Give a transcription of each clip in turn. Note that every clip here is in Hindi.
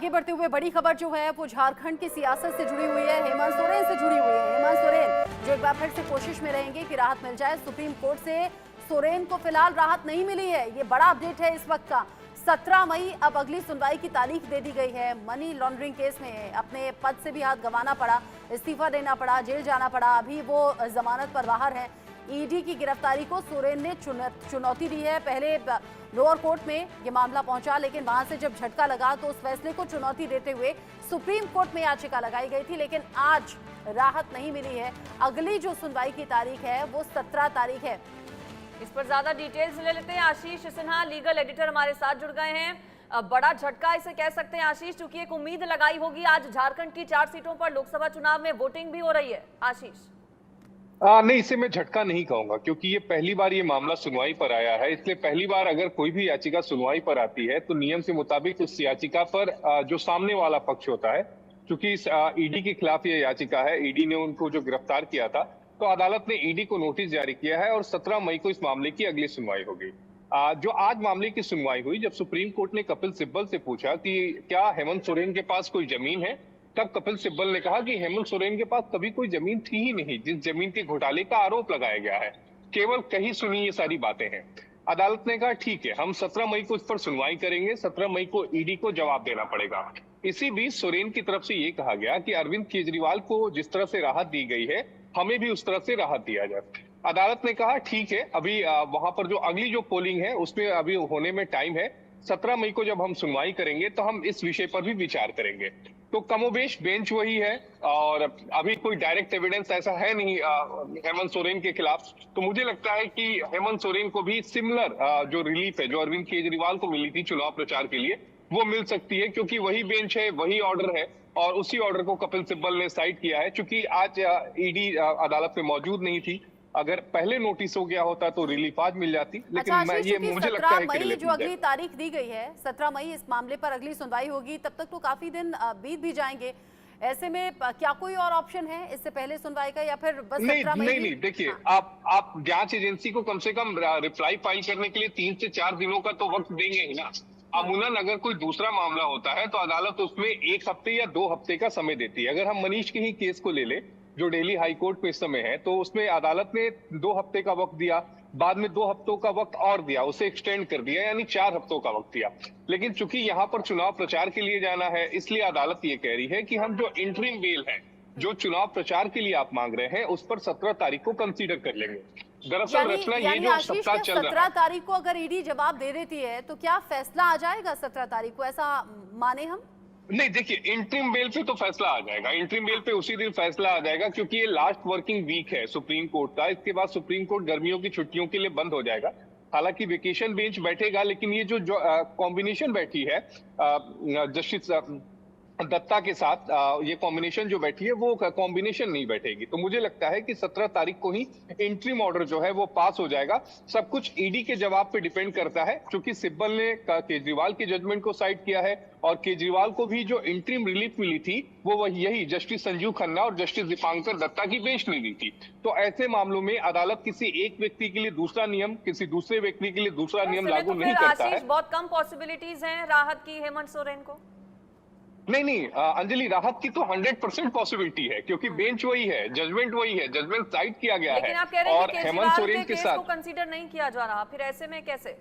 आगे बढ़ते हुए बड़ी खबर जो है वो झारखंड की सियासत से जुड़ी हुई है, हेमंत सोरेन से जुड़ी हुई है। हेमंत सोरेन जो एक बार फिर से कोशिश में रहेंगे कि राहत मिल जाए। सुप्रीम कोर्ट से सोरेन को फिलहाल राहत नहीं मिली है, ये बड़ा अपडेट है इस वक्त का। 17 मई अब अगली सुनवाई की तारीख दे दी गई है। मनी लॉन्ड्रिंग केस में अपने पद से भी हाथ गंवाना पड़ा, इस्तीफा देना पड़ा, जेल जाना पड़ा, अभी वो जमानत पर बाहर है। ईडी की गिरफ्तारी को सोरेन ने चुनौती दी है। पहले लोअर कोर्ट में ये मामला पहुंचा, लेकिन वहां से जब झटका लगा तो उस फैसले को चुनौती देते हुए सुप्रीम कोर्ट में याचिका लगाई गई थी, लेकिन आज राहत नहीं मिली है। अगली जो सुनवाई की तारीख है वो 17 तारीख है। इस पर ज्यादा डिटेल्स ले लेते हैं। आशीष सिन्हा लीगल एडिटर हमारे साथ जुड़ गए हैं। बड़ा झटका इसे कह सकते हैं आशीष, क्योंकि एक उम्मीद लगाई होगी आज झारखंड की 4 सीटों पर लोकसभा चुनाव में वोटिंग भी हो रही है। आशीष नहीं, इसे मैं झटका नहीं कहूंगा, क्योंकि ये पहली बार ये मामला सुनवाई पर आया है। इसलिए पहली बार अगर कोई भी याचिका सुनवाई पर आती है तो नियम के मुताबिक उस याचिका पर जो सामने वाला पक्ष होता है, क्योंकि ईडी के खिलाफ ये याचिका है, ईडी ने उनको जो गिरफ्तार किया था, तो अदालत ने ईडी को नोटिस जारी किया है और 17 मई को इस मामले की अगली सुनवाई होगी। जो आज मामले की सुनवाई हुई, जब सुप्रीम कोर्ट ने कपिल सिब्बल से पूछा कि क्या हेमंत सोरेन के पास कोई जमीन है, तब कपिल सिब्बल ने कहा कि हेमंत सोरेन के पास कभी कोई जमीन थी ही नहीं जिस जमीन के घोटाले का आरोप लगाया गया है। केवल कहीं सुनी ये सारी बातें हैं। अदालत ने कहा ठीक है, हम 17 मई को इस पर सुनवाई करेंगे, 17 मई को ईडी को जवाब देना पड़ेगा। इसी बीच सोरेन की तरफ से ये कहा गया कि अरविंद केजरीवाल को जिस तरह से राहत दी गई है, हमें भी उस तरह से राहत दिया जाए। अदालत ने कहा ठीक है, अभी वहां पर जो अगली जो पोलिंग है उसमें अभी होने में टाइम है। 17 मई को जब हम सुनवाई करेंगे तो हम इस विषय पर भी विचार करेंगे। तो कमोबेश बेंच वही है और अभी कोई डायरेक्ट एविडेंस ऐसा है नहीं हेमंत सोरेन के खिलाफ। तो मुझे लगता है कि हेमंत सोरेन को भी सिमिलर जो रिलीफ है जो अरविंद केजरीवाल को मिली थी चुनाव प्रचार के लिए, वो मिल सकती है, क्योंकि वही बेंच है, वही ऑर्डर है और उसी ऑर्डर को कपिल सिब्बल ने साइड किया है। चूंकि आज ईडी अदालत में मौजूद नहीं थी, अगर पहले नोटिस हो गया होता तो रिलीफ आज मिल जाती, लेकिन मुझे लगता है कि जो अगली तारीख दी गई है 17 मई इस मामले पर अगली सुनवाई होगी, तब तक तो काफी दिन बीत भी जाएंगे। ऐसे में क्या कोई और ऑप्शन है इससे पहले सुनवाई का, या फिर बस 17 मई? नहीं, देखिए आप जांच एजेंसी को कम से कम रिप्लाई फाइल करने के लिए 3 से 4 दिनों का तो वक्त देंगे ही ना। अमूमन अगर कोई दूसरा मामला होता है तो अदालत उसमें 1 हफ्ते या 2 हफ्ते का समय देती है। अगर हम मनीष के ही केस को ले ले जो दिल्ली हाई कोर्ट में इस समय है, तो उसमें अदालत ने 2 हफ्ते का वक्त दिया, बाद में 2 हफ्तों का वक्त और दिया, उसे एक्सटेंड कर दिया, यानी 4 हफ्तों का वक्त दिया। लेकिन चूंकि यहाँ पर चुनाव प्रचार के लिए जाना है, इसलिए अदालत ये कह रही है कि हम जो इंटरिम बेल है, जो चुनाव प्रचार के लिए आप मांग रहे हैं, उस पर 17 तारीख को कंसीडर कर लेंगे। दरअसल रचना ये जो सप्ताह चल रहा है, 17 तारीख को अगर ईडी जवाब दे देती है तो क्या फैसला आ जाएगा 17 तारीख को, ऐसा माने हम? नहीं, देखिए इंटरिम बेल पे तो फैसला आ जाएगा, इंटरिम बेल पे उसी दिन फैसला आ जाएगा, क्योंकि ये लास्ट वर्किंग वीक है सुप्रीम कोर्ट का। इसके बाद सुप्रीम कोर्ट गर्मियों की छुट्टियों के लिए बंद हो जाएगा। हालांकि वेकेशन बेंच बैठेगा, लेकिन ये जो कॉम्बिनेशन बैठी है जस्टिस दत्ता के साथ, ये कॉम्बिनेशन जो बैठी है वो कॉम्बिनेशन नहीं बैठेगी। तो मुझे लगता है कि 17 तारीख को ही इंटरिम ऑर्डर जो है वो पास हो जाएगा। सब कुछ ईडी के जवाब पे डिपेंड करता है, क्योंकि सिब्बल ने केजरीवाल के जजमेंट को साइड किया है और केजरीवाल को भी जो इंटरिम रिलीफ मिली थी वो यही जस्टिस संजीव खन्ना और जस्टिस दीपांकर दत्ता की बेंच ने दी थी। तो ऐसे मामलों में अदालत किसी एक व्यक्ति के लिए दूसरा नियम, किसी दूसरे व्यक्ति के लिए दूसरा नियम लागू नहीं करता है। बहुत कम पॉसिबिलिटीज हैं राहत की हेमंत सोरेन को। नहीं, अंजलि, राहत की तो 100% पॉसिबिलिटी है, क्योंकि बेंच वही है, जजमेंट वही है, जजमेंट साइड किया गया है। लेकिन आप कह रहे हैं और कि हेमंत सोरेन के साथ कंसीडर नहीं किया जा रहा, फिर ऐसे में कैसे?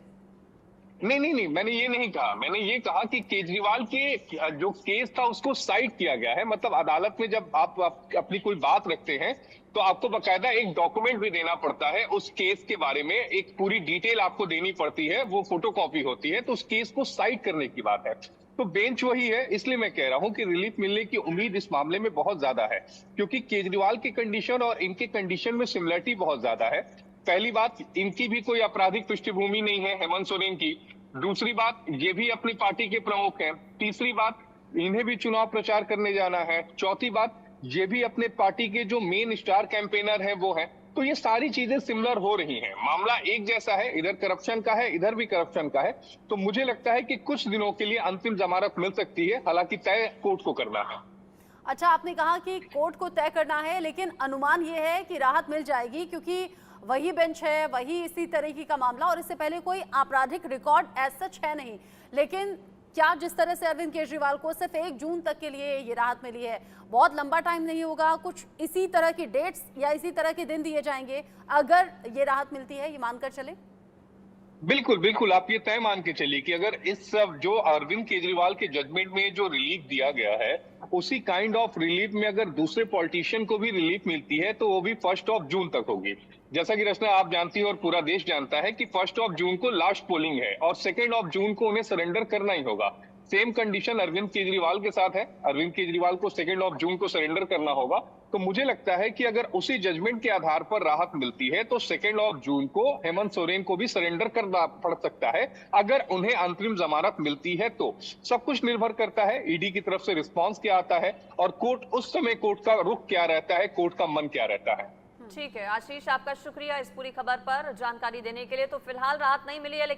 नहीं, मैंने ये नहीं कहा। मैंने ये कहा कि केजरीवाल के जो केस था उसको साइड किया गया है। मतलब अदालत में जब आप अपनी कोई बात रखते हैं तो आपको बकायदा एक डॉक्यूमेंट भी देना पड़ता है उस केस के बारे में, एक पूरी डिटेल आपको देनी पड़ती है, वो फोटोकॉपी होती है। तो उस केस को साइड करने की बात है। तो बेंच वही है, इसलिए मैं कह रहा हूं कि रिलीफ मिलने की उम्मीद इस मामले में बहुत ज्यादा है, क्योंकि केजरीवाल की कंडीशन और इनके कंडीशन में सिमिलरिटी बहुत ज्यादा है। पहली बात, इनकी भी कोई आपराधिक पृष्ठभूमि नहीं है हेमंत सोरेन की। दूसरी बात, ये भी अपनी पार्टी के प्रमुख हैं। तीसरी बात, इन्हें भी चुनाव प्रचार करने जाना है। चौथी बात, ये भी अपने पार्टी के जो मेन स्टार कैंपेनर हैं वो हैं। तो ये सारी चीजें सिमिलर हो रही हैं, मामला एक जैसा है, इधर करप्शन का है, इधर भी करप्शन का है। तो मुझे लगता है कि कुछ दिनों के लिए अंतिम जमानत मिल सकती है, हालांकि तय कोर्ट को करना है। अच्छा, आपने कहा कि कोर्ट को तय करना है, लेकिन अनुमान ये है कि राहत मिल जाएगी, क्योंकि वही बेंच है, वही इसी तरीके का मामला और इससे पहले कोई आपराधिक रिकॉर्ड एज सच है नहीं। लेकिन क्या जिस तरह से अरविंद केजरीवाल को सिर्फ 1 जून तक के लिए ये राहत मिली है, बहुत लंबा टाइम नहीं होगा, कुछ इसी तरह की डेट्स या इसी तरह के दिन दिए जाएंगे अगर ये राहत मिलती है, ये मानकर चले? बिल्कुल बिल्कुल, आप ये तय मान के चलिए कि अगर इस सब जो अरविंद केजरीवाल के जजमेंट में जो रिलीफ दिया गया है, उसी काइंड ऑफ रिलीफ में अगर दूसरे पॉलिटिशियन को भी रिलीफ मिलती है तो वो भी 1 जून तक होगी। जैसा कि रचना आप जानती हैं और पूरा देश जानता है कि 1 जून को लास्ट पोलिंग है और 2 जून को उन्हें सरेंडर करना ही होगा। सेम कंडीशन अरविंद केजरीवाल के साथ है, अरविंद केजरीवाल को 2 जून को सरेंडर करना होगा। तो मुझे लगता है कि अगर उसी जजमेंट के आधार पर राहत मिलती है तो 2 जून को हेमंत सोरेन को भी सरेंडर करना पड़ सकता है, अगर उन्हें अंतरिम जमानत मिलती है तो। सब कुछ निर्भर करता है ईडी की तरफ से रिस्पॉन्स क्या आता है और कोर्ट उस समय कोर्ट का रुख क्या रहता है, कोर्ट का मन क्या रहता है। ठीक है आशीष, आपका शुक्रिया इस पूरी खबर पर जानकारी देने के लिए। तो फिलहाल राहत नहीं मिली है, लेकिन